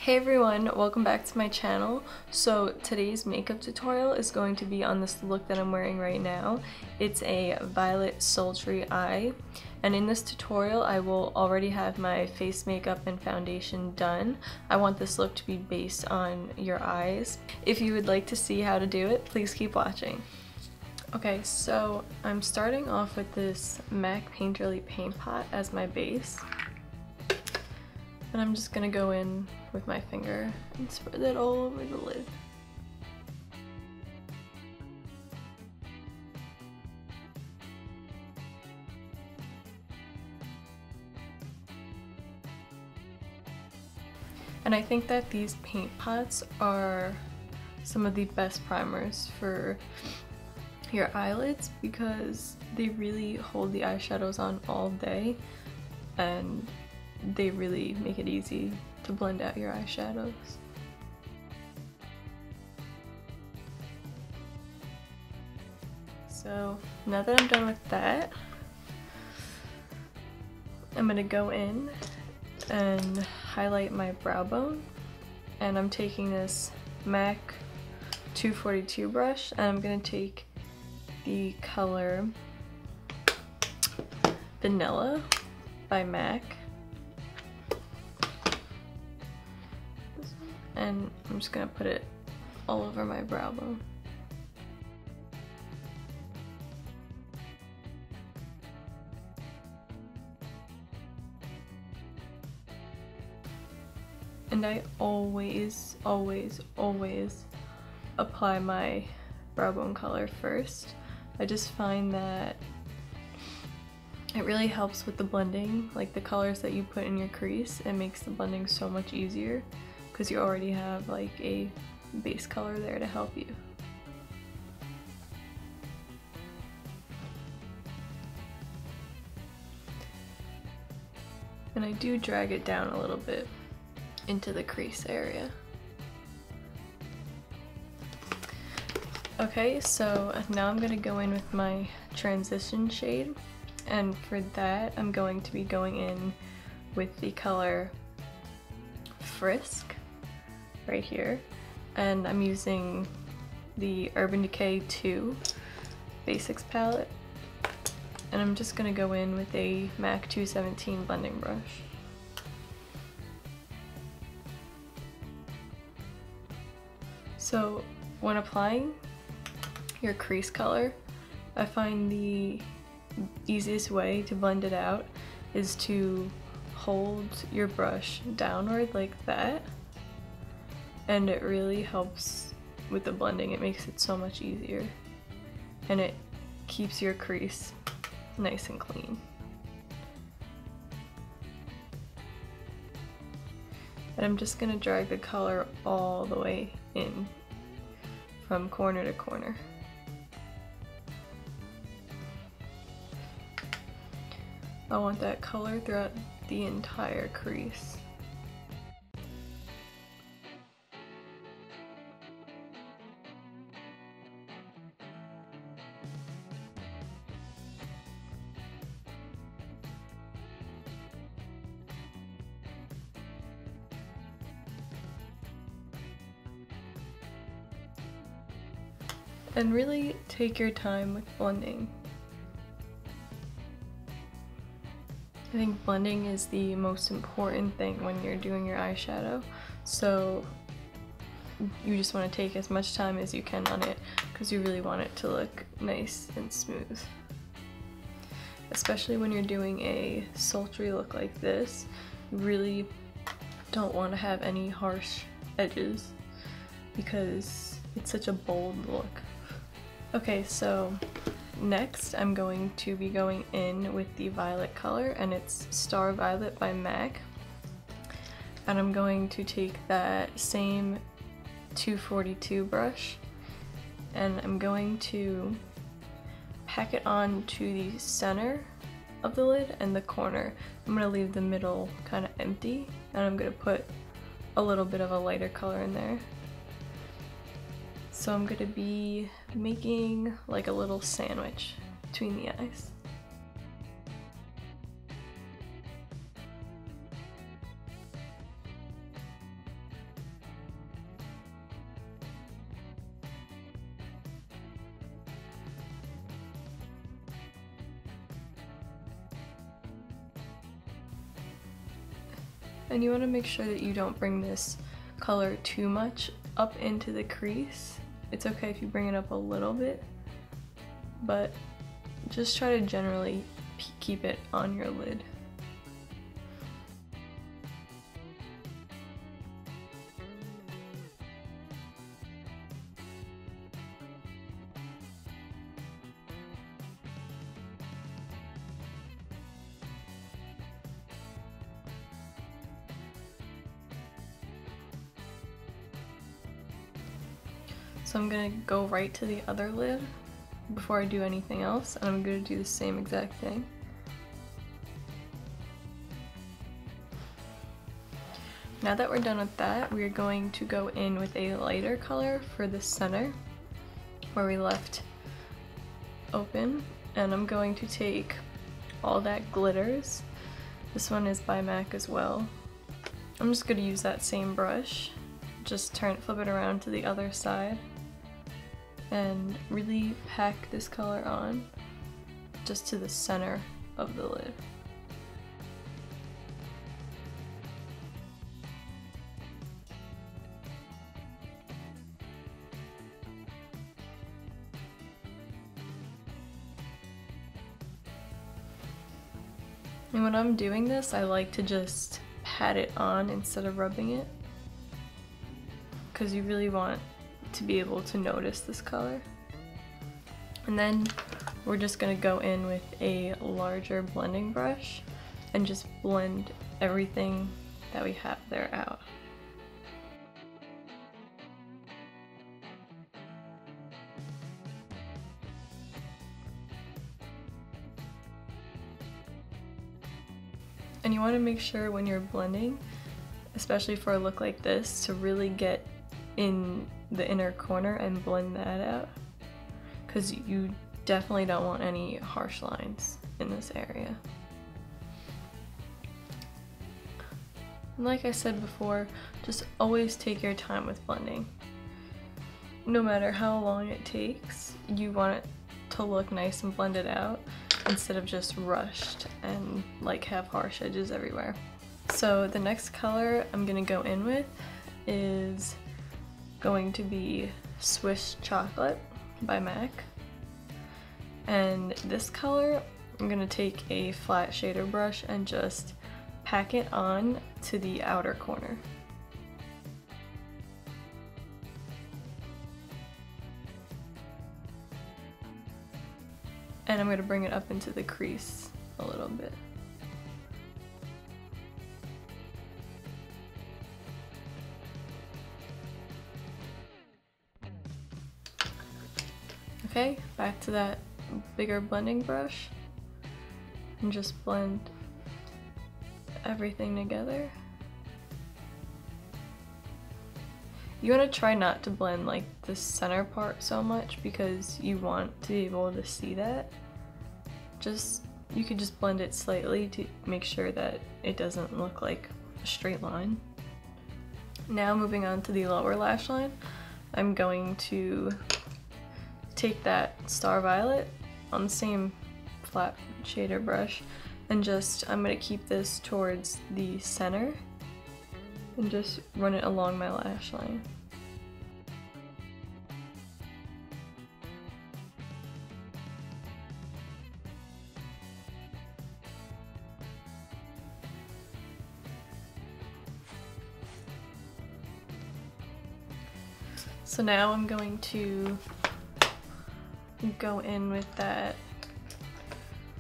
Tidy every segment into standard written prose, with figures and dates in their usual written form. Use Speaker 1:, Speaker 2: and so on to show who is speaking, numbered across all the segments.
Speaker 1: Hey everyone, welcome back to my channel. So today's makeup tutorial is going to be on this look that I'm wearing right now. It's a violet sultry eye, and in this tutorial I will already have my face makeup and foundation done. I want this look to be based on your eyes. If you would like to see how to do it, please keep watching. Okay, so I'm starting off with this MAC Painterly paint pot as my base. And I'm just gonna go in with my finger and spread that all over the lid. And I think that these paint pots are some of the best primers for your eyelids because they really hold the eyeshadows on all day, and they really make it easy to blend out your eyeshadows. So now that I'm done with that, I'm gonna go in and highlight my brow bone, and I'm taking this MAC 242 brush and I'm gonna take the color Vanilla by MAC, and I'm just gonna put it all over my brow bone. And I always apply my brow bone color first. I just find that it really helps with the blending, like the colors that you put in your crease. It makes the blending so much easier because you already have like a base color there to help you. And I do drag it down a little bit into the crease area. Okay, so now I'm gonna go in with my transition shade, and for that I'm going to be going in with the color Frisk right here, and I'm using the Urban Decay 2 Basics palette, and I'm just gonna go in with a MAC 217 blending brush. So when applying your crease color, I find the easiest way to blend it out is to hold your brush downward like that, and it really helps with the blending. It makes it so much easier, and it keeps your crease nice and clean. And I'm just gonna drag the color all the way in from corner to corner. I want that color throughout the entire crease. And really take your time with blending. I think blending is the most important thing when you're doing your eyeshadow, so you just want to take as much time as you can on it because you really want it to look nice and smooth. Especially when you're doing a sultry look like this, you really don't want to have any harsh edges because it's such a bold look. Okay, so next I'm going to be going in with the violet color, and it's Star Violet by MAC. And I'm going to take that same 242 brush, and I'm going to pack it on to the center of the lid and the corner. I'm going to leave the middle kind of empty, and I'm going to put a little bit of a lighter color in there. So I'm going to be making like a little sandwich between the eyes. And you want to make sure that you don't bring this color too much up into the crease. It's okay if you bring it up a little bit, but just try to generally keep it on your lid. So I'm gonna go right to the other lid before I do anything else, and I'm gonna do the same exact thing. Now that we're done with that, we're going to go in with a lighter color for the center where we left open, and I'm going to take All That Glitters. This one is by MAC as well. I'm just gonna use that same brush, just flip it around to the other side, and really pack this color on just to the center of the lid. And when I'm doing this, I like to just pat it on instead of rubbing it, because you really want to be able to notice this color. And then we're just going to go in with a larger blending brush and just blend everything that we have there out. And you want to make sure when you're blending, especially for a look like this, to really get in the inner corner and blend that out, because you definitely don't want any harsh lines in this area. And like I said before, just always take your time with blending. No matter how long it takes, you want it to look nice and blended out instead of just rushed and like have harsh edges everywhere. So the next color I'm gonna go in with is going to be Swiss Chocolate by MAC. And this color, I'm gonna take a flat shader brush and just pack it on to the outer corner. And I'm gonna bring it up into the crease a little bit. Okay, back to that bigger blending brush and just blend everything together. You want to try not to blend like the center part so much because you want to be able to see that. You could just blend it slightly to make sure that it doesn't look like a straight line. Now moving on to the lower lash line, I'm going to take that Star Violet on the same flat shader brush and I'm going to keep this towards the center and just run it along my lash line. So now I'm going to go in with that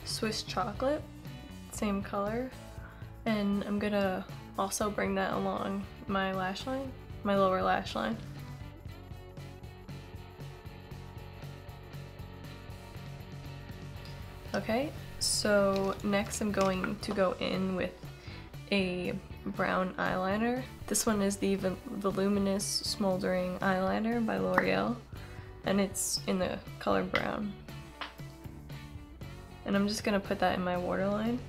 Speaker 1: Swiss Chocolate, same color, and I'm gonna also bring that along my lash line, my lower lash line. Okay, so next I'm going to go in with a brown eyeliner. This one is the Voluminous Smoldering Eyeliner by L'Oreal, and it's in the color brown. And I'm just gonna put that in my waterline.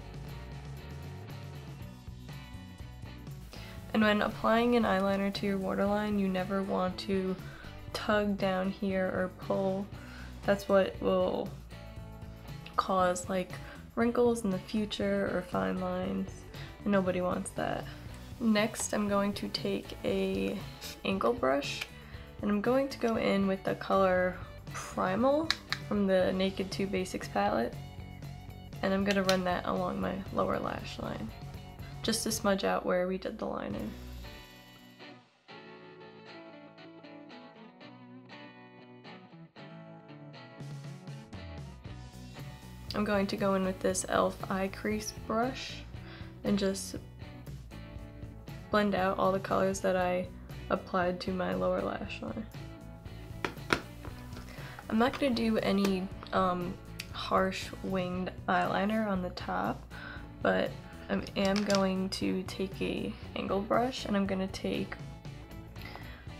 Speaker 1: And when applying an eyeliner to your waterline, you never want to tug down here or pull. That's what will cause like wrinkles in the future or fine lines, and nobody wants that. Next, I'm going to take a angle brush and I'm going to go in with the color Primal from the Naked 2 Basics palette, and I'm going to run that along my lower lash line just to smudge out where we did the liner. I'm going to go in with this e.l.f. eye crease brush and just blend out all the colors that I applied to my lower lash line. I'm not going to do any harsh winged eyeliner on the top, but I am going to take a angle brush and I'm going to take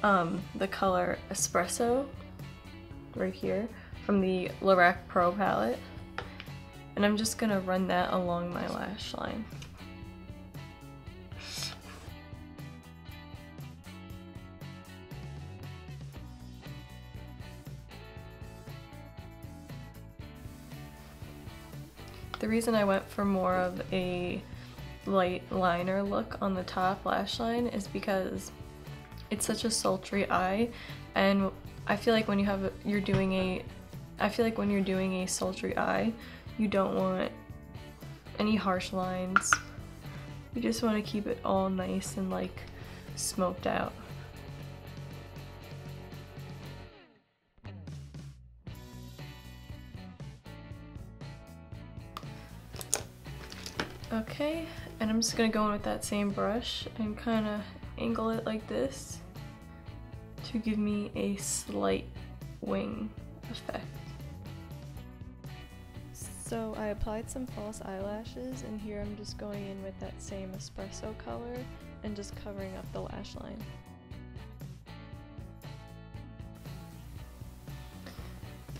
Speaker 1: the color Espresso right here from the Lorac Pro Palette, and I'm just going to run that along my lash line. The reason I went for more of a light liner look on the top lash line is because it's such a sultry eye, and I feel like when you're doing a sultry eye, you don't want any harsh lines. You just want to keep it all nice and like smoked out. Okay, and I'm just gonna go in with that same brush and kind of angle it like this to give me a slight wing effect. So I applied some false eyelashes, and here I'm just going in with that same espresso color and just covering up the lash line.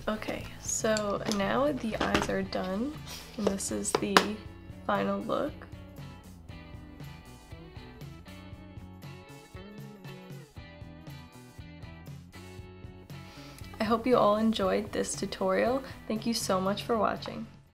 Speaker 1: Okay, so now the eyes are done, and this is the final look. I hope you all enjoyed this tutorial. Thank you so much for watching.